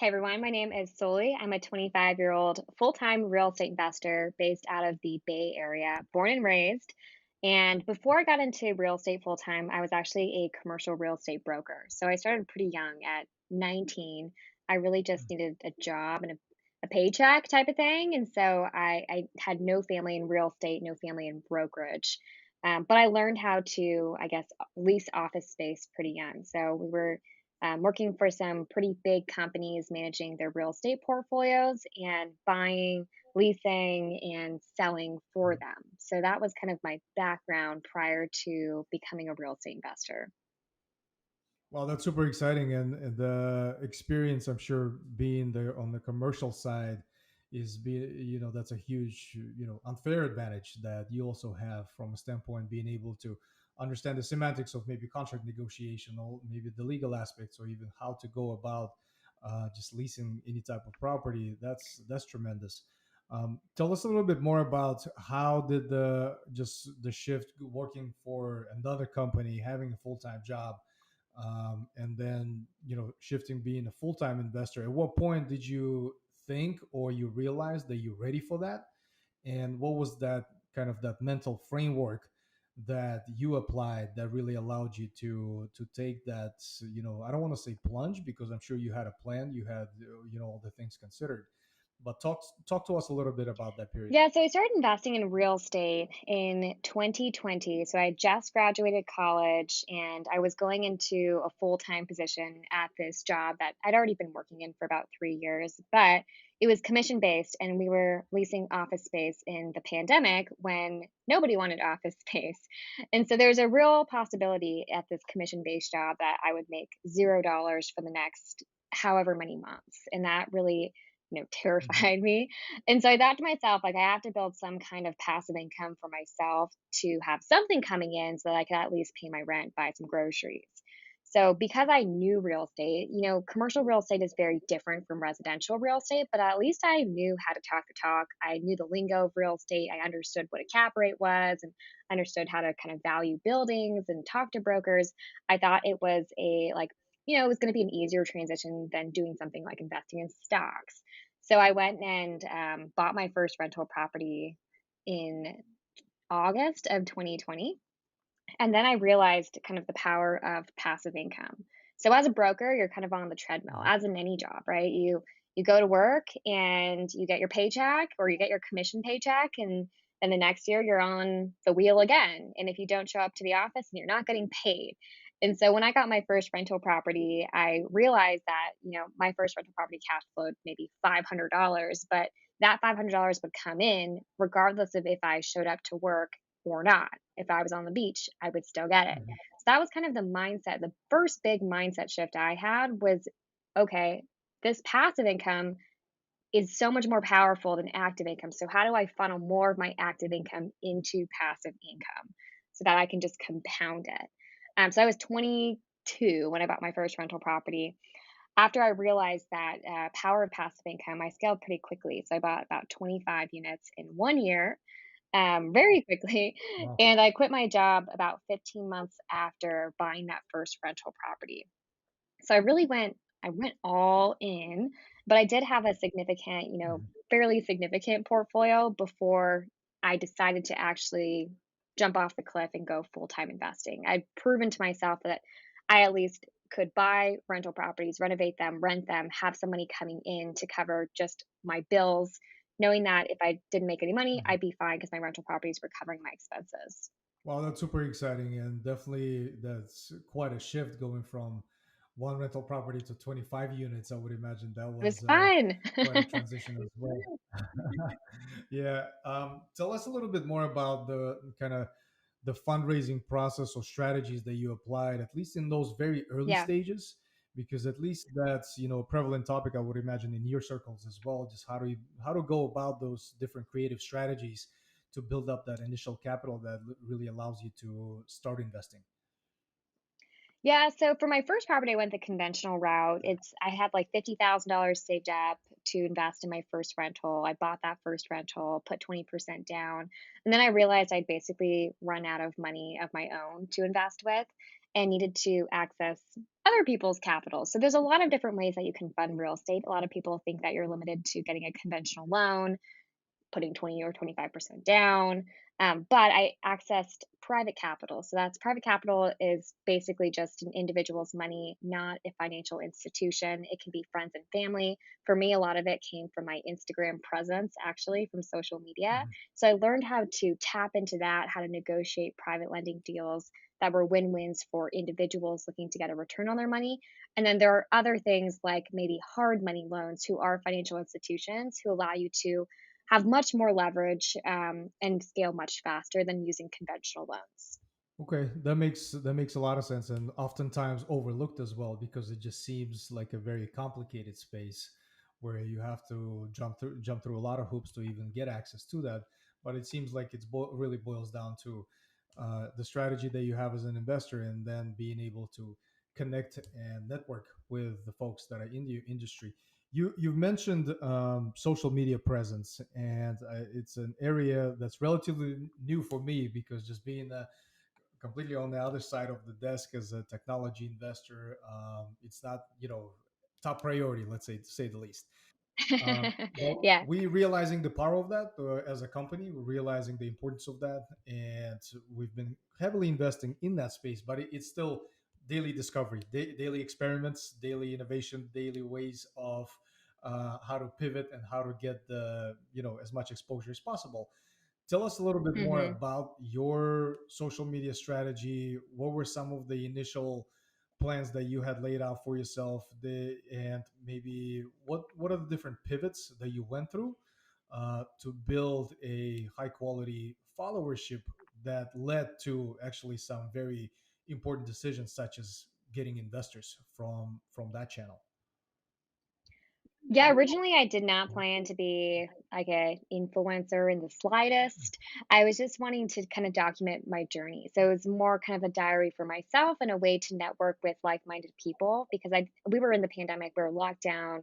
Hey everyone, my name is Soli. I'm a 25-year-old full-time real estate investor based out of the Bay Area, born and raised. And before I got into real estate full-time, I was actually a commercial real estate broker. So I started pretty young at 19. I really just needed a job and a paycheck type of thing. And so I had no family in real estate, no family in brokerage. But I learned how to, I guess, lease office space pretty young. So we were working for some pretty big companies managing their real estate portfolios and buying, leasing, and selling for them. So that was kind of my background prior to becoming a real estate investor. Well, that's super exciting, and the experience, I'm sure, being there on the commercial side that's a huge, unfair advantage that you also have from a standpoint being able to understand the semantics of maybe contract negotiation or maybe the legal aspects or even how to go about just leasing any type of property. That's tremendous. Tell us a little bit more about how did the shift working for another company, having a full time job, and then shifting being a full-time investor. At what point did you think or you realize that you're ready for that, and what was that kind of that mental framework that you applied that really allowed you to take that, I don't want to say plunge, because I'm sure you had a plan, you had all the things considered, but talk to us a little bit about that period. Yeah, so I started investing in real estate in 2020. So I just graduated college and I was going into a full-time position at this job that I'd already been working in for about 3 years, but it was commission based and we were leasing office space in the pandemic when nobody wanted office space. And so there's a real possibility at this commission-based job that I would make $0 for the next however many months. And that really, Mhm. terrified me. And so I thought to myself, like, I have to build some kind of passive income for myself to have something coming in so that I could at least pay my rent, buy some groceries. So because I knew real estate, commercial real estate is very different from residential real estate, but at least I knew how to talk the talk. I knew the lingo of real estate. I understood what a cap rate was and understood how to kind of value buildings and talk to brokers. I thought it was it was going to be an easier transition than doing something like investing in stocks. So I went and bought my first rental property in August of 2020. And then I realized kind of the power of passive income. So as a broker, you're kind of on the treadmill, as in any job, right? You go to work and you get your paycheck or you get your commission paycheck and the next year you're on the wheel again. And if you don't show up to the office and you're not getting paid. And so when I got my first rental property, I realized that, my first rental property cash flowed maybe $500, but that $500 would come in regardless of if I showed up to work or not. If I was on the beach, I would still get it. Mhm. So that was kind of the mindset. The first big mindset shift I had was, okay, this passive income is so much more powerful than active income. So how do I funnel more of my active income into passive income so that I can just compound it? So I was 22 when I bought my first rental property. After I realized that power of passive income, I scaled pretty quickly. So I bought about 25 units in 1 year, very quickly. Wow. And I quit my job about 15 months after buying that first rental property. So I went all in, but I did have a significant, Mhm. fairly significant portfolio before I decided to actually jump off the cliff and go full-time investing. I'd proven to myself that I at least could buy rental properties, renovate them, rent them, have some money coming in to cover just my bills, knowing that if I didn't make any money, Mhm. I'd be fine because my rental properties were covering my expenses. Wow, that's super exciting, and definitely that's quite a shift going from one rental property to 25 units. I would imagine that It was was fun. quite a transition as well. Yeah. Tell us a little bit more about the kind of the fundraising process or strategies that you applied, at least in those very early Yeah. stages, because at least that's a prevalent topic, I would imagine, in your circles as well. Just how to go about those different creative strategies to build up that initial capital that really allows you to start investing. Yeah, so for my first property, I went the conventional route. I had like $50,000 saved up to invest in my first rental. I bought that first rental, put 20% down, and then I realized I'd basically run out of money of my own to invest with. and needed to access other people's capital. So there's a lot of different ways that you can fund real estate. A lot of people think that you're limited to getting a conventional loan, putting 20 or 25% down. But I accessed private capital. So that's private capital is basically just an individual's money, not a financial institution. It can be friends and family. For me, a lot of it came from my Instagram presence, actually, from social media. Mhm. So I learned how to tap into that, how to negotiate private lending deals that were win wins for individuals looking to get a return on their money. And then there are other things like maybe hard money loans, who are financial institutions who allow you to have much more leverage, and scale much faster than using conventional loans. Okay, that makes a lot of sense, and oftentimes overlooked as well because it just seems like a very complicated space where you have to jump through a lot of hoops to even get access to that. But it seems like really boils down to the strategy that you have as an investor, and then being able to connect and network with the folks that are in the industry. You've mentioned social media presence, and it's an area that's relatively new for me because just being completely on the other side of the desk as a technology investor. It's not, top priority, let's say, to say the least. But Yeah. we realizing the power of that as a company, we're realizing the importance of that, and we've been heavily investing in that space. But it's still daily discovery, daily experiments, daily innovation, daily ways of how to pivot and how to get the as much exposure as possible. Tell us a little bit more Mhm. about your social media strategy. What were some of the initial plans that you had laid out for yourself, and maybe what are the different pivots that you went through to build a high quality followership that led to actually some very important decisions, such as getting investors from that channel. Yeah, originally I did not plan to be like a influencer in the slightest. I was just wanting to kind of document my journey. So it was more kind of a diary for myself and a way to network with like-minded people because we were in the pandemic, we were locked down.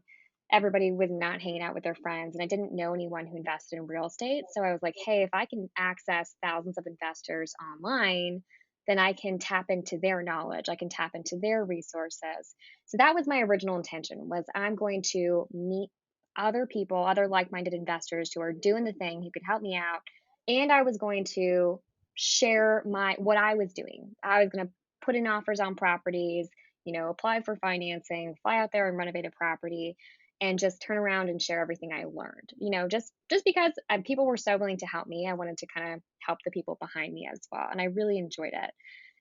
Everybody was not hanging out with their friends and I didn't know anyone who invested in real estate. So I was like, hey, if I can access thousands of investors online, then I can tap into their knowledge. I can tap into their resources. So that was my original intention was I'm going to meet other people, other like-minded investors who are doing the thing, who could help me out, and I was going to share my what I was doing. I was going to put in offers on properties, apply for financing, fly out there and renovate a property and just turn around and share everything I learned. Just because people were so willing to help me, I wanted to kind of help the people behind me as well, and I really enjoyed it.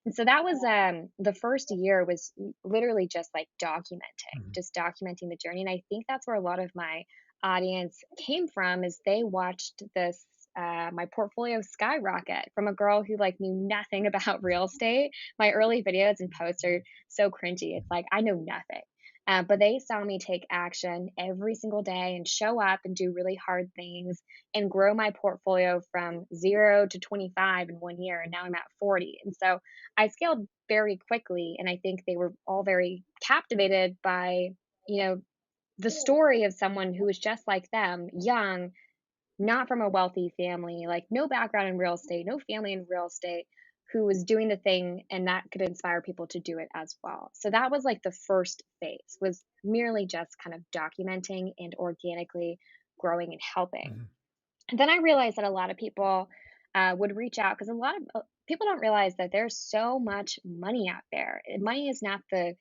And so that was the first year was literally just like documenting, Mhm. just documenting the journey. And I think that's where a lot of my audience came from is they watched this my portfolio skyrocket from a girl who like knew nothing about real estate. My early videos and posts are so cringy. It's like I know nothing. But they saw me take action every single day and show up and do really hard things and grow my portfolio from 0 to 25 in 1 year. And now I'm at 40. And so I scaled very quickly, and I think they were all very captivated by, you know, the story of someone who was just like them, young, not from a wealthy family, like no background in real estate, no family in real estate, who was doing the thing and that could inspire people to do it as well. So that was like the first phase was merely just kind of documenting and organically growing and helping. Mhm. And then I realized that a lot of people would reach out because a lot of people don't realize that there's so much money out there. Money is not the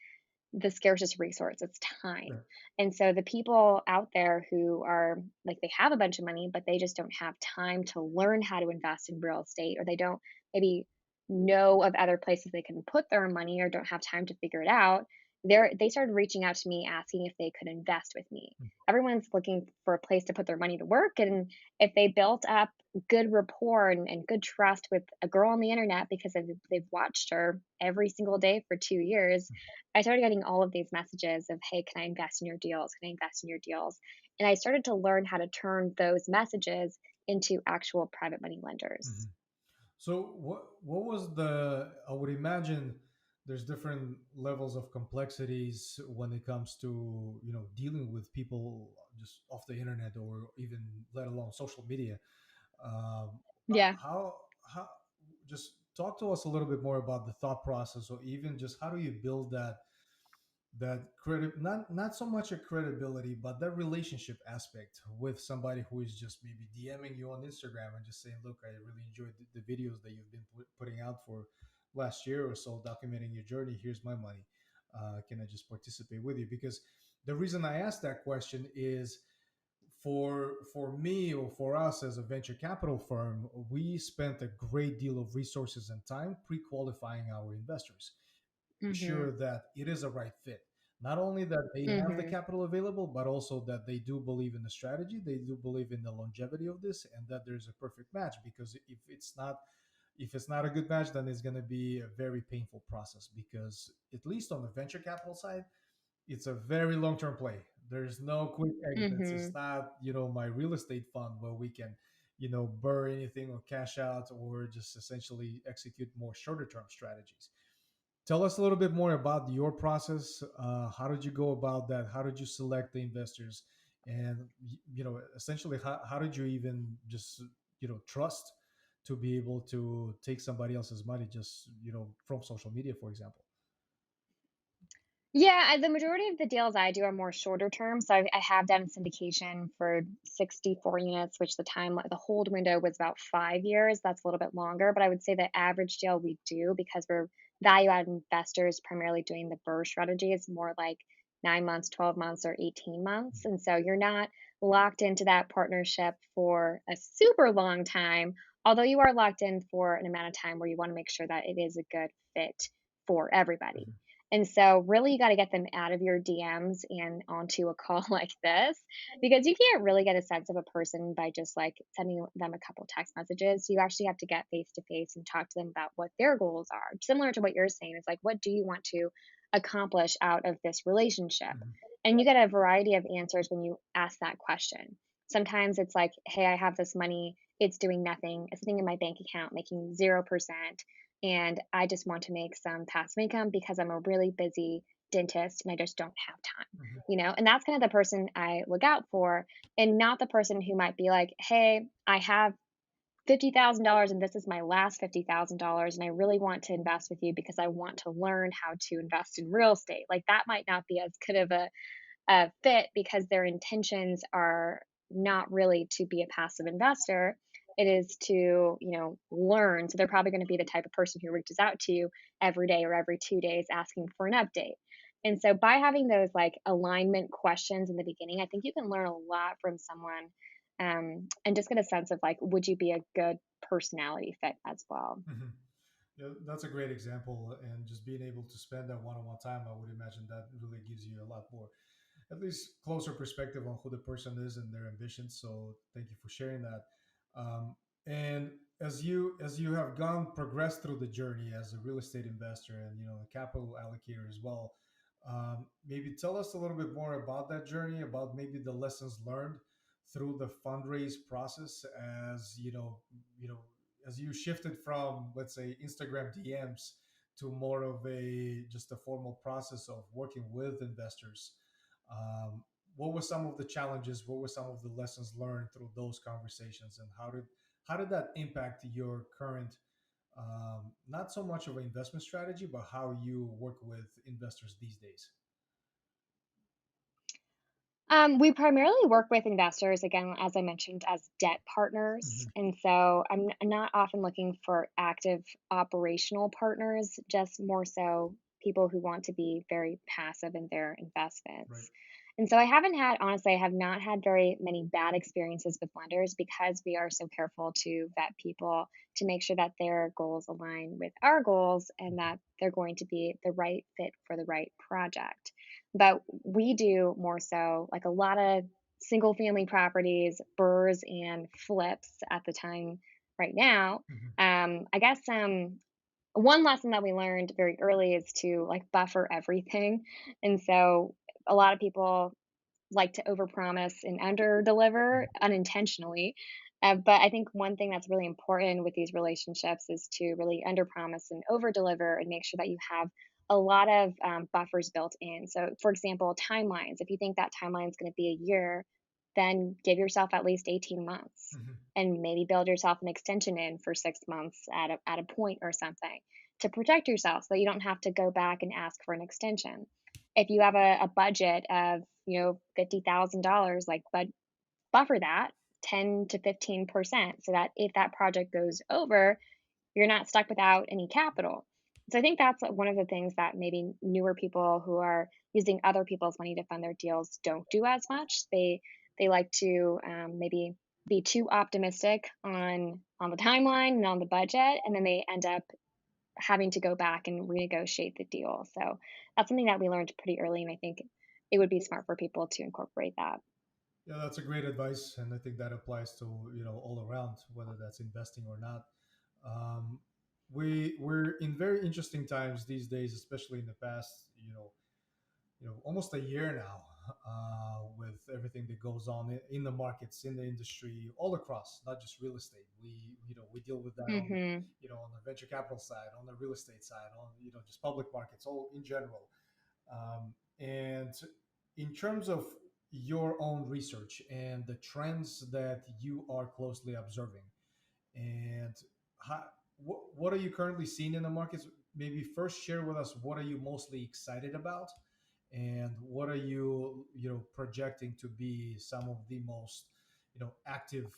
scarcest resource, it's time. Sure. And so the people out there who are like they have a bunch of money, but they just don't have time to learn how to invest in real estate, or they don't maybe know of other places they can put their money or don't have time to figure it out. They started reaching out to me asking if they could invest with me. Everyone's looking for a place to put their money to work. And if they built up good rapport and good trust with a girl on the internet because they've watched her every single day for 2 years, I started getting all of these messages of, hey, can I invest in your deals? Can I invest in your deals? And I started to learn how to turn those messages into actual private money lenders. Mhm. So what was the? I would imagine there's different levels of complexities when it comes to dealing with people just off the internet or even let alone social media. Um, Yeah. how just talk to us a little bit more about the thought process, or even just how do you build that credit, not so much a credibility, but that relationship aspect with somebody who is just maybe DMing you on Instagram and just saying, look, I really enjoyed the videos that you've been putting out for last year or so, documenting your journey. Here's my money. Can I just participate with you? Because the reason I asked that question is, for me, or for us as a venture capital firm, we spent a great deal of resources and time pre-qualifying our investors, Mhm. sure that it is a right fit. Not only that they have the Mhm. capital available, but also that they do believe in the strategy, they do believe in the longevity of this, and that there's a perfect match. Because if it's not a good match, then it's going to be a very painful process. Because at least on the venture capital side, it's a very long term play. There's no quick exits. It's Mhm. not, my real estate fund where we can, burn anything or cash out, or just essentially execute more shorter term strategies. Tell us a little bit more about your process. How did you go about that? How did you select the investors? And, essentially, how did you even just, trust to be able to take somebody else's money, just, from social media, for example? Yeah, the majority of the deals I do are more shorter term. So I have done syndication for 64 units, which the hold window was about 5 years. That's a little bit longer, but I would say the average deal we do, because we're value added investors, primarily doing the burr strategy, is more like 9 months, 12 months, or 18 months. And so you're not locked into that partnership for a super long time, although you are locked in for an amount of time where you want to make sure that it is a good fit for everybody. Mhm. And so, really, you got to get them out of your DMs and onto a call like this, because you can't really get a sense of a person by just like sending them a couple text messages. You actually have to get face to face and talk to them about what their goals are. Similar to what you're saying, is like, what do you want to accomplish out of this relationship? Mhm. And you get a variety of answers when you ask that question. Sometimes it's like, hey, I have this money, it's doing nothing, it's sitting in my bank account making 0%, and I just want to make some passive income because I'm a really busy dentist and I just don't have time, Mhm. And that's kind of the person I look out for, and not the person who might be like, hey, I have $50,000 and this is my last $50,000 and I really want to invest with you because I want to learn how to invest in real estate. Like that might not be as good of a fit, because their intentions are not really to be a passive investor. It is to, learn. So they're probably going to be the type of person who reaches out to you every day or every 2 days asking for an update. And so by having those like alignment questions in the beginning, I think you can learn a lot from someone, and just get a sense of like, would you be a good personality fit as well? Mhm. Yeah, that's a great example. And just being able to spend that one-on-one time, I would imagine that really gives you a lot more, at least closer perspective on who the person is and their ambitions. So thank you for sharing that. And as you have gone progressed through the journey as a real estate investor and, a capital allocator as well, maybe tell us a little bit more about that journey, about maybe the lessons learned through the fundraise process, as as you shifted from, let's say, Instagram DMs to more of a just a formal process of working with investors. um, what were some of the challenges? What were some of the lessons learned through those conversations, and how did that impact your current, not so much of an investment strategy, but how you work with investors these days? We primarily work with investors, again, as I mentioned, as debt partners. Mhm. And so I'm not often looking for active operational partners, just more so people who want to be very passive in their Right. investments. And so honestly, I have not had very many bad experiences with lenders, because we are so careful to vet people to make sure that their goals align with our goals and that they're going to be the right fit for the right project. But we do more so like a lot of single family properties, burrs, and flips at the time right now. Mhm. I guess one lesson that we learned very early is to like buffer everything. And so a lot of people like to overpromise and underdeliver unintentionally. But I think one thing that's really important with these relationships is to really underpromise and overdeliver, and make sure that you have a lot of buffers built in. So, for example, timelines. If you think that timeline is going to be a year, then give yourself at least 18 months Hmm. and maybe build yourself an extension in for 6 months at a point or something to protect yourself so you don't have to go back and ask for an extension. If you have a budget of, $50,000, like, buffer that 10 to 15% so that if that project goes over, you're not stuck without any capital. So I think that's one of the things that maybe newer people who are using other people's money to fund their deals don't do as much. They like to maybe be too optimistic on the timeline and on the budget, and then they end up having to go back and renegotiate the deal. So that's something that we learned pretty early, and I think it would be smart for people to incorporate that. Yeah, that's a great advice, and I think that applies to all around, whether that's investing or not. Um, we're in very interesting times these days, especially in the past almost a year now, with everything that goes on in the markets, in the industry, all across, not just real estate. We deal with that on Hmm. on the venture capital side, on the real estate side, on just public markets, all in general. And in terms of your own research and the trends that you are closely observing, and how, what are you currently seeing in the markets? Maybe first share with us, what are you mostly excited about, and what are you projecting to be some of the most active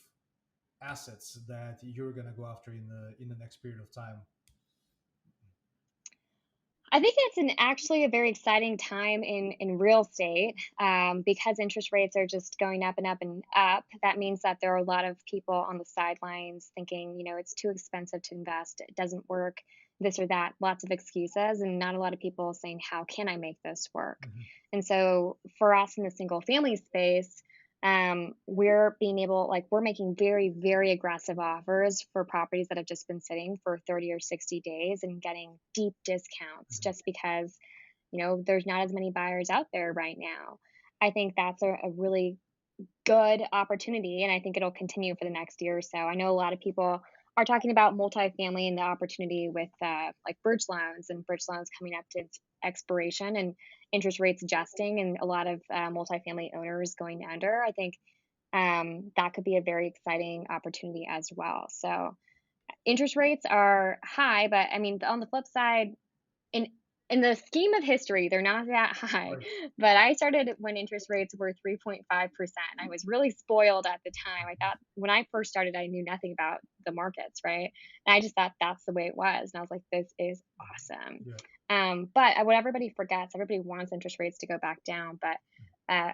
assets that you're going to go after in the next period of time. I think it's actually a very exciting time in real estate, because interest rates are just going up and up and up. That means that there are a lot of people on the sidelines thinking, it's too expensive to invest, it doesn't work, this or that, lots of excuses, and not a lot of people saying, how can I make this work? Hmm. And so for us in the single family space, we're being able, like, we're making very, very aggressive offers for properties that have just been sitting for 30 or 60 days and getting deep discounts Hmm. just because, there's not as many buyers out there right now. I think that's a really good opportunity, and I think it'll continue for the next year or so. I know a lot of people are talking about multifamily and the opportunity with like bridge loans coming up to its expiration and interest rates adjusting, and a lot of multifamily owners going under. I think that could be a very exciting opportunity as well. So interest rates are high, but I mean, on the flip side, in in the scheme of history, they're not that high, Right. but I started when interest rates were 3.5%. I was really spoiled at the time. I thought when I first started, I knew nothing about the markets, right? And I just thought that's the way it was. And I was like, this is awesome. Yeah. But what everybody forgets, everybody wants interest rates to go back down, but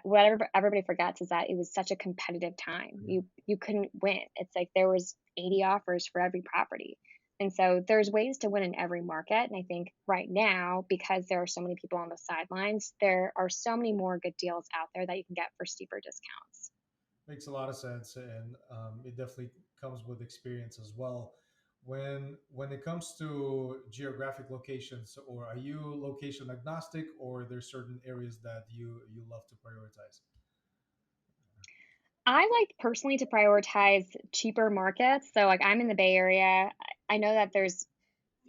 what everybody forgets is that it was such a competitive time. Yeah. You couldn't win. It's like there was 80 offers for every property, and so there's ways to win in every market. And I think right now, because there are so many people on the sidelines, there are so many more good deals out there that you can get for steeper discounts. Makes a lot of sense, and it definitely comes with experience as well. When it comes to geographic locations, or are you location agnostic, or are there certain areas that you love to prioritize? I like personally to prioritize cheaper markets. So, like, I'm in the Bay Area. I know that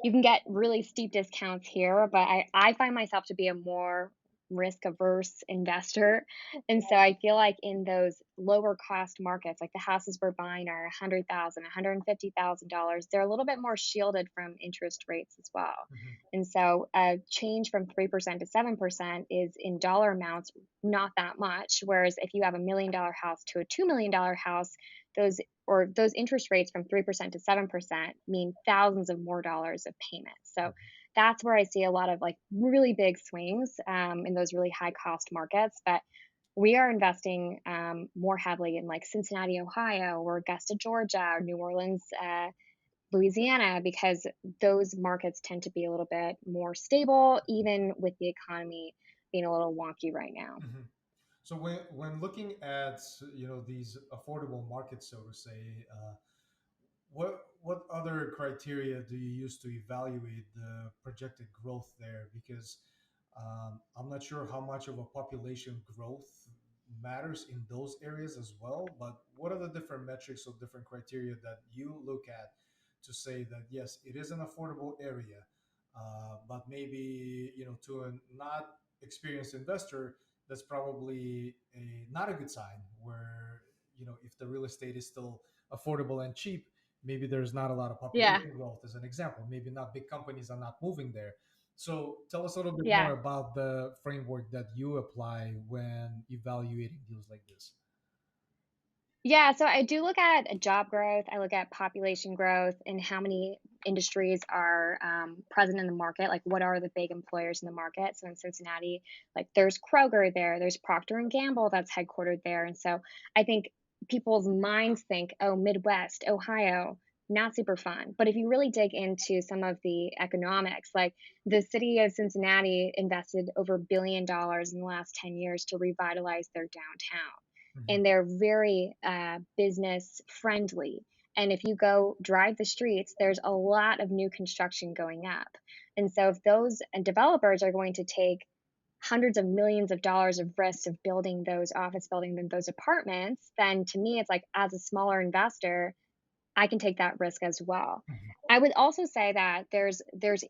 you can get really steep discounts here, but I find myself to be a more risk averse investor. And so I feel like in those lower cost markets, like the houses we're buying are 100,000, $150,000, they're a little bit more shielded from interest rates as well. Hmm. And so a change from 3% to 7% is in dollar amounts not that much. Whereas if you have $1 million house to a $2 million house, those those interest rates from 3% to 7% mean thousands of more dollars of payments. So that's where I see a lot of like really big swings in those really high cost markets. But we are investing more heavily in like Cincinnati, Ohio, or Augusta, Georgia, or New Orleans, Louisiana, because those markets tend to be a little bit more stable, even with the economy being a little wonky right now. Hmm. So when looking at these affordable markets, so to say, what other criteria do you use to evaluate the projected growth there? Because I'm not sure how much of a population growth matters in those areas as well. But what are the different metrics or different criteria that you look at to say that yes, it is an affordable area, but maybe to a not experienced investor, that's probably not a good sign. Where if the real estate is still affordable and cheap, maybe there's not a lot of Yeah. population growth. As an example, maybe not big companies are not moving there. So tell us a little bit more Yeah. about the framework that you apply when evaluating deals like this. Yeah, so I do look at job growth. I look at population growth and how many industries are present in the market. Like, what are the big employers in the market? So in Cincinnati, like there's Kroger there, there's Procter and Gamble that's headquartered there, and so I think people's minds think, oh, Midwest, Ohio, not super fun. But if you really dig into some of the economics, like the city of Cincinnati invested over $1 billion in the last 10 years to revitalize their downtown, Mhm. and they're very business friendly. And if you go drive the streets, there's a lot of new construction going up. And so, if those developers are going to take hundreds of millions of dollars of risk of building those office buildings and those apartments, then to me, it's like, as a smaller investor, I can take that risk as well. Mhm. I would also say that there's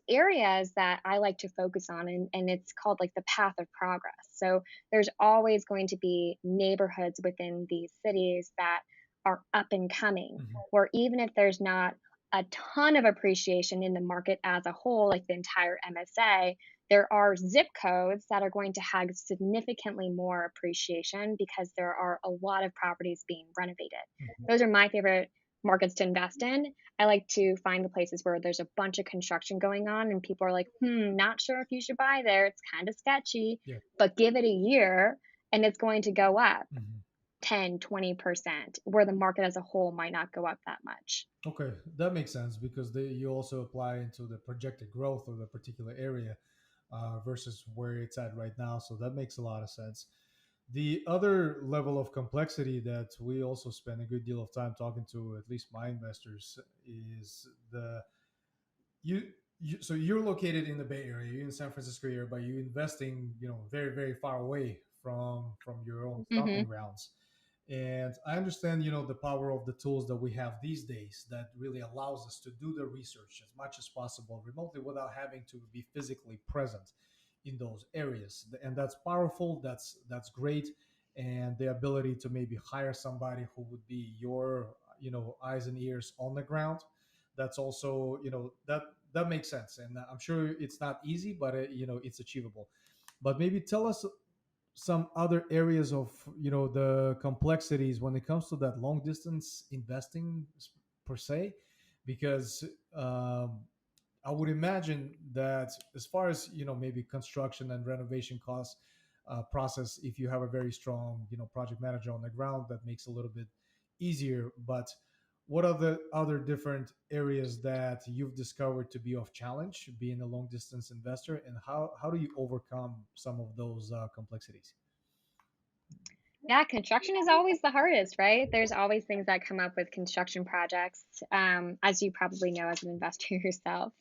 areas that I like to focus on, and it's called like the path of progress. So there's always going to be neighborhoods within these cities that are up and coming, Mhm. where even if there's not a ton of appreciation in the market as a whole, like the entire MSA, there are zip codes that are going to have significantly more appreciation because there are a lot of properties being renovated. Mhm. Those are my favorite markets to invest in. I like to find the places where there's a bunch of construction going on and people are like, not sure if you should buy there. It's kind of sketchy, Yeah. but give it a year and it's going to go up Mhm. 10, 20%, where the market as a whole might not go up that much. Okay, that makes sense because you also apply into the projected growth of the particular area versus where it's at right now. So that makes a lot of sense. The other level of complexity that we also spend a good deal of time talking to, at least my investors, is the you. So you're located in the Bay Area, you're in San Francisco area, but you're investing, very very far away from your own stomping Hmm. grounds. And I understand, the power of the tools that we have these days that really allows us to do the research as much as possible remotely without having to be physically present in those areas. And that's powerful. That's great. And the ability to maybe hire somebody who would be your, eyes and ears on the ground. That's also, that makes sense. And I'm sure it's not easy, but it's achievable. But maybe tell us some other areas of the complexities when it comes to that long distance investing per se, because um, I would imagine that as far as maybe construction and renovation costs process, if you have a very strong project manager on the ground, that makes a little bit easier. But what are the other different areas that you've discovered to be of challenge being a long distance investor, and how do you overcome some of those complexities? Yeah, construction is always the hardest, right? There's always things that come up with construction projects, as you probably know as an investor yourself.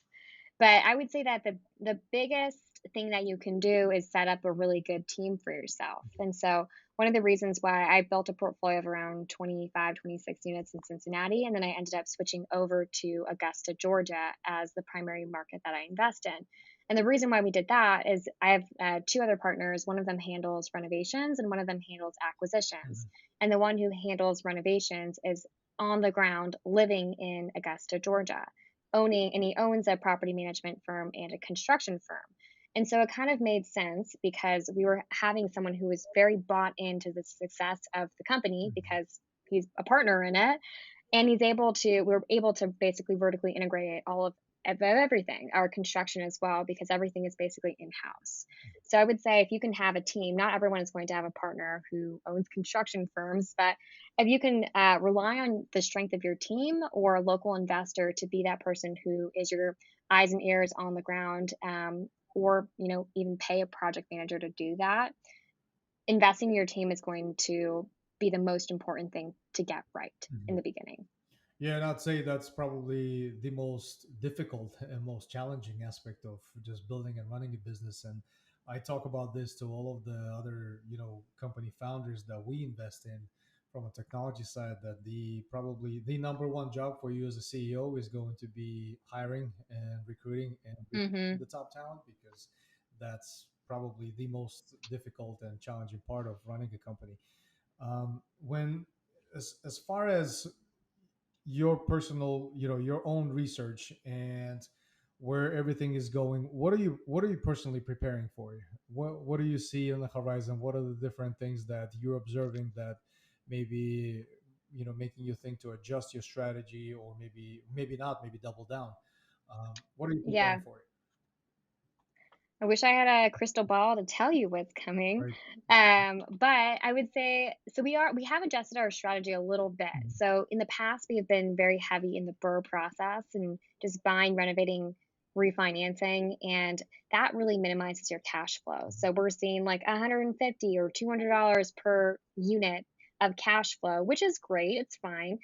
But I would say that the biggest thing that you can do is set up a really good team for yourself. And so one of the reasons why I built a portfolio of around 25, 26 units in Cincinnati, and then I ended up switching over to Augusta, Georgia as the primary market that I invest in. And the reason why we did that is I have two other partners. One of them handles renovations and one of them handles acquisitions. Mhm. And the one who handles renovations is on the ground living in Augusta, Georgia, owning, and he owns a property management firm and a construction firm. And so it kind of made sense because we were having someone who was very bought into the success of the company Mhm. because he's a partner in it, and we're able to basically vertically integrate all of everything, our construction as well, because everything is basically in house. So I would say if you can have a team, not everyone is going to have a partner who owns construction firms, but if you can rely on the strength of your team or a local investor to be that person who is your eyes and ears on the ground, or even pay a project manager to do that, investing in your team is going to be the most important thing to get right in Mhm. the beginning. Yeah, and I'd say that's probably the most difficult and most challenging aspect of just building and running a business. And I talk about this to all of the other, company founders that we invest in from a technology side, that probably the number one job for you as a CEO is going to be hiring and recruiting and retaining Mhm. the top talent, because that's probably the most difficult and challenging part of running a company. When as far as your personal, your own research and where everything is going, what are you personally preparing for? What do you see on the horizon? What are the different things that you're observing that maybe, making you think to adjust your strategy, or maybe not, maybe double down? What are you preparing Yeah. for? I wish I had a crystal ball to tell you what's coming. Right. But I would say so we have adjusted our strategy a little bit. Mhm. So in the past, we have been very heavy in the burr process and just buying, renovating, refinancing, and that really minimizes your cash flow. Mhm. So we're seeing like 150 or $200 per unit of cash flow, which is great. It's fine.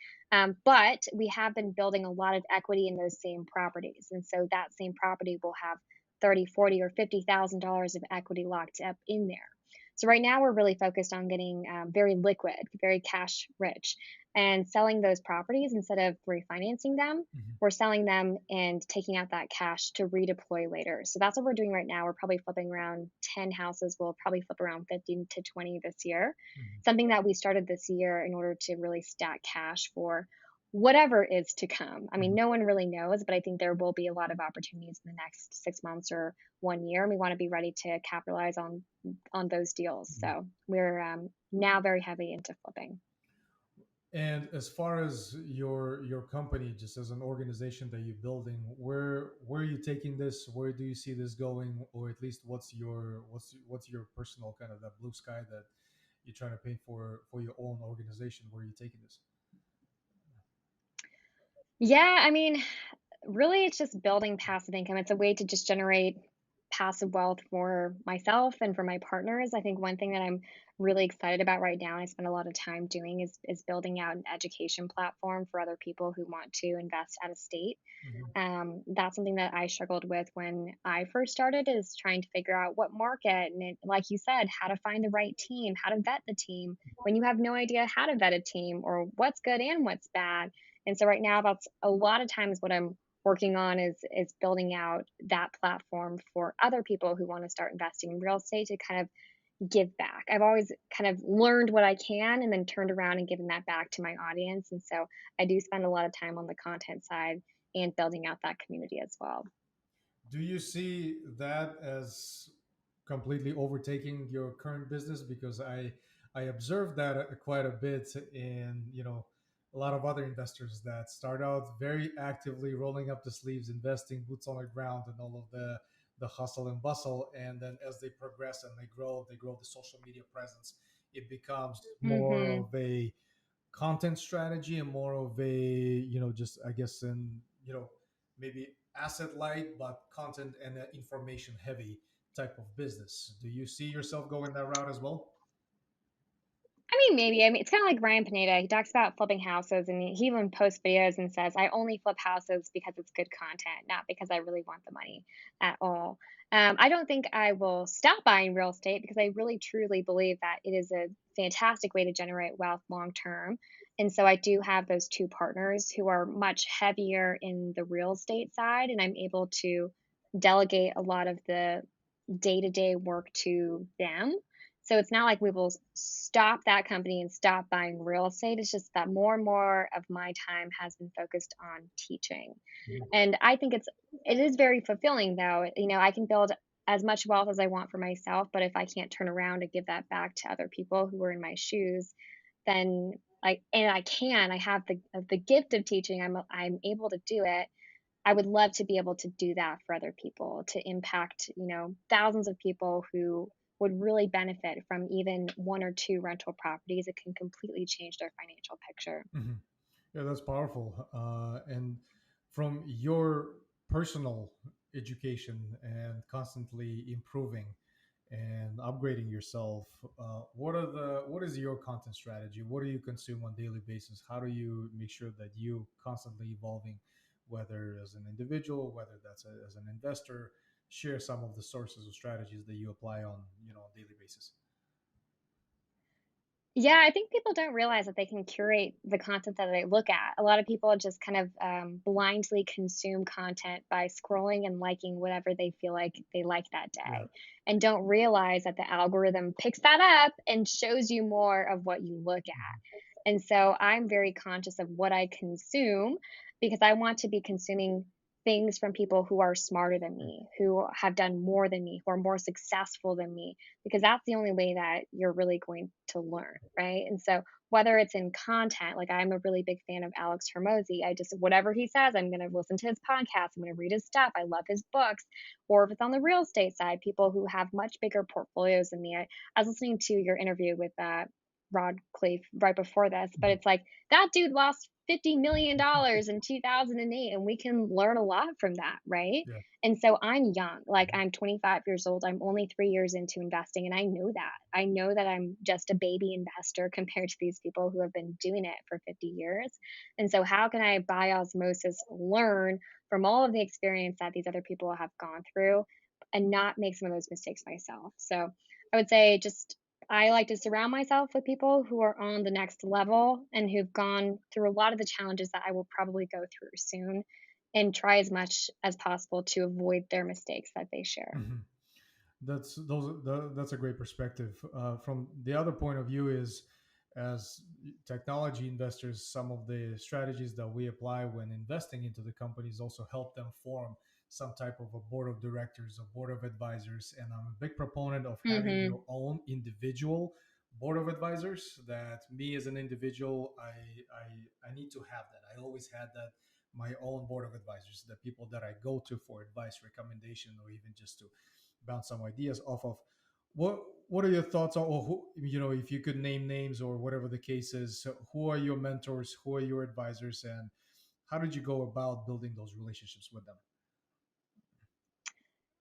But we have been building a lot of equity in those same properties. And so that same property will have 30, 40, or $50,000 of equity locked up in there. So right now we're really focused on getting very liquid, very cash rich, and selling those properties instead of refinancing them. Mhm. We're selling them and taking out that cash to redeploy later. So that's what we're doing right now. We're probably flipping around 10 houses. We'll probably flip around 15 to 20 this year. Mhm. Something that we started this year in order to really stack cash for whatever is to come. I mean, Mhm. no one really knows, but I think there will be a lot of opportunities in the next 6 months or 1 year. And we want to be ready to capitalize on those deals. Mhm. So we're now very heavy into flipping. And as far as your company, just as an organization that you're building, where are you taking this? Where do you see this going? Or at least what's your personal kind of that blue sky that you're trying to paint for your own organization? Where are you taking this? Yeah, I mean, really, it's just building passive income. It's a way to just generate passive wealth for myself and for my partners. I think one thing that I'm really excited about right now, and I spend a lot of time doing, is building out an education platform for other people who want to invest out of state. Mhm. That's something that I struggled with when I first started, is trying to figure out what market and like you said, how to find the right team, how to vet the team when you have no idea how to vet a team or what's good and what's bad. And so right now that's a lot of times what I'm working on is building out that platform for other people who want to start investing in real estate to kind of give back. I've always kind of learned what I can and then turned around and given that back to my audience. And so I do spend a lot of time on the content side and building out that community as well. Do you see that as completely overtaking your current business? Because I observed that quite a bit in, a lot of other investors that start out very actively rolling up the sleeves, investing boots on the ground, and all of the hustle and bustle. And then as they progress and they grow the social media presence. It becomes more Mhm. of a content strategy and more of a, just, I guess, in, maybe asset light but content and information heavy type of business. Do you see yourself going that route as well? I mean, maybe. I mean, it's kind of like Ryan Pineda. He talks about flipping houses, and he even posts videos and says, "I only flip houses because it's good content, not because I really want the money at all." I don't think I will stop buying real estate because I really truly believe that it is a fantastic way to generate wealth long term. And so I do have those two partners who are much heavier in the real estate side, and I'm able to delegate a lot of the day to day work to them. So it's not like we will stop that company and stop buying real estate. It's just that more and more of my time has been focused on teaching. And I think it is very fulfilling though. You know, I can build as much wealth as I want for myself, but if I can't turn around and give that back to other people who are in my shoes, then I have the gift of teaching. I'm able to do it. I would love to be able to do that for other people, to impact, thousands of people who would really benefit from even one or two rental properties. It can completely change their financial picture. Mhm. Yeah, that's powerful. And from your personal education and constantly improving and upgrading yourself, what is your content strategy? What do you consume on a daily basis? How do you make sure that you constantly evolving, whether as an individual, whether that's as an investor? Share some of the sources or strategies that you apply on, a daily basis. Yeah, I think people don't realize that they can curate the content that they look at. A lot of people just kind of blindly consume content by scrolling and liking whatever they feel like they like that Yeah. day, and don't realize that the algorithm picks that up and shows you more of what you look at. Mhm. And so I'm very conscious of what I consume because I want to be consuming things from people who are smarter than me, who have done more than me, who are more successful than me, because that's the only way that you're really going to learn, right? And so whether it's in content, like I'm a really big fan of Alex Hermosi. I just whatever he says, I'm going to listen to his podcast, I'm going to read his stuff. I love his books. Or if it's on the real estate side, people who have much bigger portfolios than me. I was listening to your interview with Rod Cleef right before this, but Mhm. it's like that dude lost $50 million in 2008, and we can learn a lot from that, right? Yeah. And so I'm young, like Mhm. I'm 25 years old. I'm only 3 years into investing, and I know that. I know that I'm just a baby investor compared to these people who have been doing it for 50 years. And so, how can I, by osmosis, learn from all of the experience that these other people have gone through and not make some of those mistakes myself? So, I would say just I like to surround myself with people who are on the next level and who've gone through a lot of the challenges that I will probably go through soon, and try as much as possible to avoid their mistakes that they share. Mhm. That's a great perspective. From the other point of view is, as technology investors, some of the strategies that we apply when investing into the companies also help them form some type of a board of directors, a board of advisors. And I'm a big proponent of having your Mhm. own individual board of advisors. That me as an individual, I need to have that. I always had that, my own board of advisors, the people that I go to for advice, recommendation, or even just to bounce some ideas off of. What are your thoughts on, or who, if you could name names or whatever the case is, so who are your mentors, who are your advisors, and how did you go about building those relationships with them?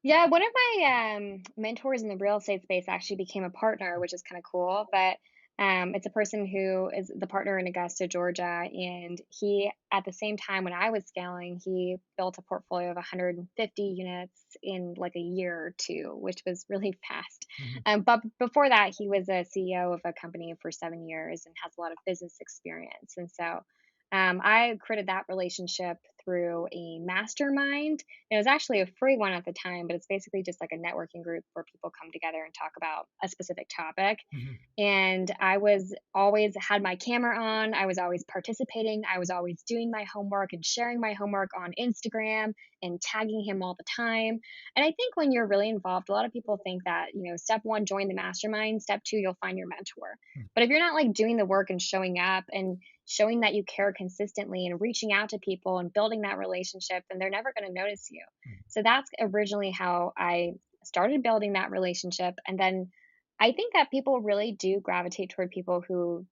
Yeah, one of my mentors in the real estate space actually became a partner, which is kind of cool. But it's a person who is the partner in Augusta, Georgia, and he, at the same time when I was scaling, he built a portfolio of 150 units in like a year or two, which was really fast. Mhm. But before that, he was a CEO of a company for 7 years and has a lot of business experience. And so I created that relationship through a mastermind. It was actually a free one at the time, but it's basically just like a networking group where people come together and talk about a specific topic. Mhm. And I was always had my camera on. I was always participating. I was always doing my homework and sharing my homework on Instagram and tagging him all the time. And I think when you're really involved, a lot of people think that, step one, join the mastermind. Step two, you'll find your mentor. Mhm. But if you're not like doing the work and showing up and showing that you care consistently and reaching out to people and building that relationship, then they're never going to notice you. Mhm. So that's originally how I started building that relationship. And then I think that people really do gravitate toward people who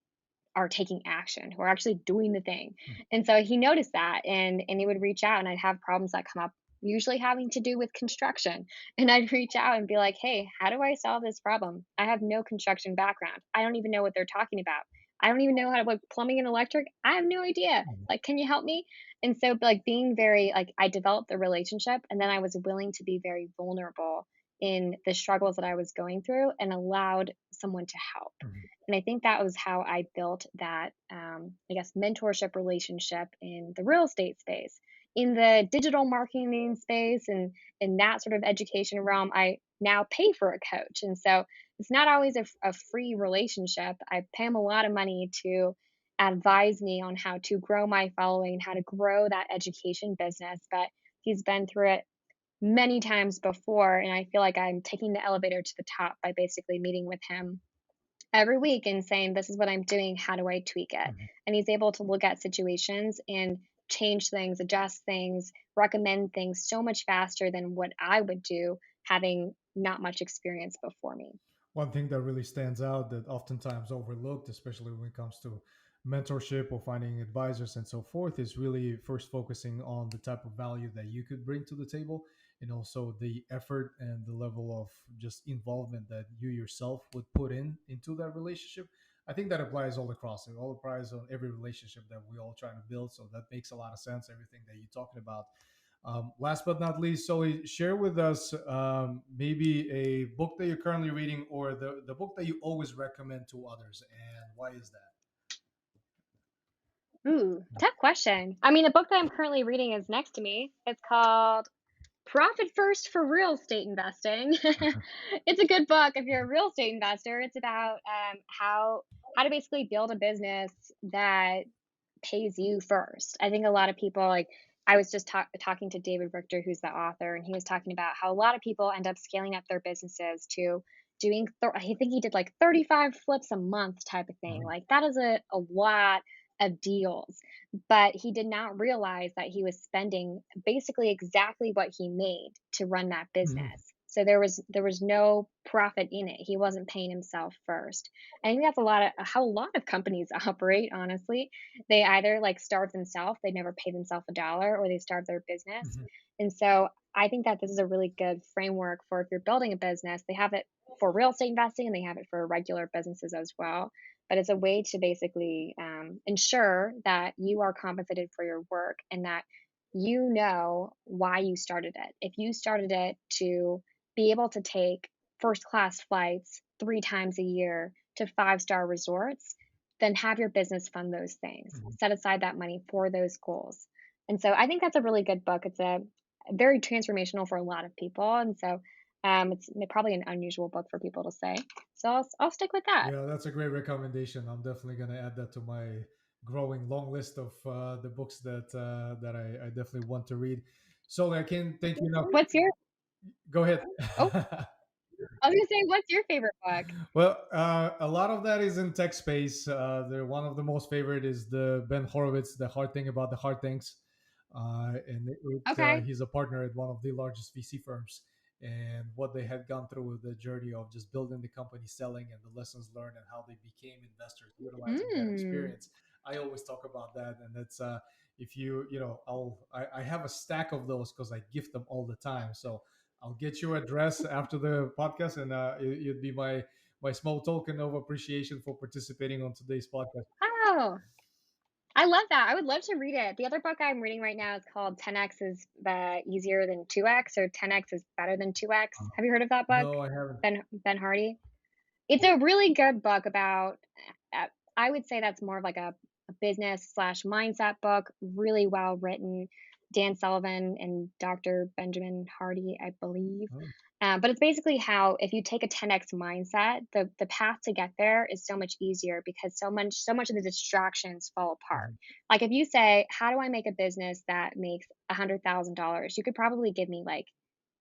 are taking action, who are actually doing the thing. Mhm. And so he noticed that, and he would reach out, and I'd have problems that come up, usually having to do with construction. And I'd reach out and be like, "Hey, how do I solve this problem? I have no construction background. I don't even know what they're talking about. I don't even know how to work plumbing and electric. I have no idea. Mhm. Like, can you help me?" And so like being very like I developed the relationship, and then I was willing to be very vulnerable in the struggles that I was going through and allowed someone to help. Mhm. And I think that was how I built that, I guess, mentorship relationship in the real estate space. In the digital marketing space and in that sort of education realm, I now pay for a coach. And so it's not always a free relationship. I pay him a lot of money to advise me on how to grow my following, how to grow that education business. But he's been through it many times before. And I feel like I'm taking the elevator to the top by basically meeting with him every week and saying, "This is what I'm doing. How do I tweak it?" Mhm. And he's able to look at situations and change things, adjust things, recommend things so much faster than what I would do having not much experience before me. One thing that really stands out that oftentimes overlooked, especially when it comes to mentorship or finding advisors and so forth, is really first focusing on the type of value that you could bring to the table, and also the effort and the level of just involvement that you yourself would put into that relationship. I think that applies all across. It all applies on every relationship that we all trying to build. So that makes a lot of sense. Everything that you're talking about. Last but not least, Soli, share with us maybe a book that you're currently reading, or the book that you always recommend to others, and why is that? Ooh, tough question. I mean, the book that I'm currently reading is next to me. It's called Profit First for Real Estate Investing. It's a good book if you're a real estate investor. It's about how to basically build a business that pays you first. I think a lot of people like I was just talking to David Richter, who's the author, and he was talking about how a lot of people end up scaling up their businesses to doing. I think he did like 35 flips a month type of thing. Mhm. Like that is a lot of deals, but he did not realize that he was spending basically exactly what he made to run that Mhm. business. So there was no profit in it. He wasn't paying himself first. I think that's a lot of how a lot of companies operate, honestly. They either, like, starve themselves, they never pay themselves a dollar, or they starve their business, Mhm. and so I think that this is a really good framework for if you're building a business. They have it for real estate investing, and they have it for regular businesses as well, but it's a way to basically, ensure that you are compensated for your work and that you know why you started it. If you started it to be able to take first-class flights 3 times a year to five-star resorts, then have your business fund those things. Mhm. Set aside that money for those goals. And so I think that's a really good book. It's a very transformational for a lot of people. And so it's probably an unusual book for people to say. So I'll stick with that. Yeah, that's a great recommendation. I'm definitely going to add that to my growing long list of the books that I definitely want to read. So I can thank you enough. What's your, Go ahead. oh, I was going to say, what's your favorite book? Well, a lot of that is in tech space. One of the most favorite is the Ben Horowitz, The Hard Thing About the Hard Things, Okay. he's a partner at one of the largest VC firms, and what they had gone through with the journey of just building the company, selling, and the lessons learned, and how they became investors, utilizing that Mm. experience. I always talk about that, and it's if I have a stack of those because I gift them all the time. So I'll get your address after the podcast, and it'd be my small token of appreciation for participating on today's podcast. Oh, I love that. I would love to read it. The other book I'm reading right now is called 10x is easier than 2x, or 10x is better than 2x. Have you heard of that book? No, I haven't. Ben Hardy. It's a really good book about I would say that's more of like a business slash mindset book, really well written. Dan Sullivan and Dr. Benjamin Hardy, I believe. Oh, But it's basically how if you take a 10x mindset, the path to get there is so much easier because so much of the distractions fall apart. mhm, Like if you say, "How do I make a business that makes $100,000?" You could probably give me like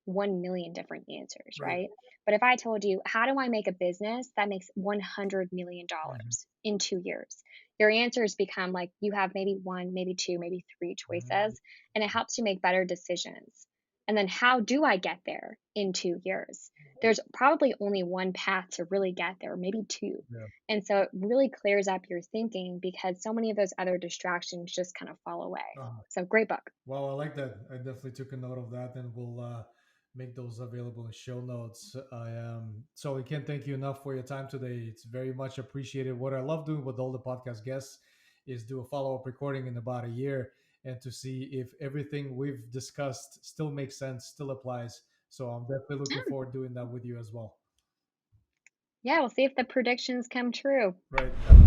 1,000,000 different answers, right. right? But if I told you, how do I make a business that makes Mhm, $100,000,000 in 2 years? Your answers become like you have maybe one, maybe two, maybe three mhm, choices, and it helps you make better decisions. And then how do I get there in 2 years? There's probably only one path to really get there, maybe two. yeah. And so it really clears up your thinking because so many of those other distractions just kind of fall away. Uh, So great book. well, I like that. I definitely took a note of that, and we'll make those available in show notes. So I can't thank you enough for your time today. It's very much appreciated. What I love doing with all the podcast guests is do a follow up recording in about a year and to see if everything we've discussed still makes sense, still applies. So I'm definitely looking Yeah, forward to doing that with you as well. yeah, we'll see if the predictions come true. Right.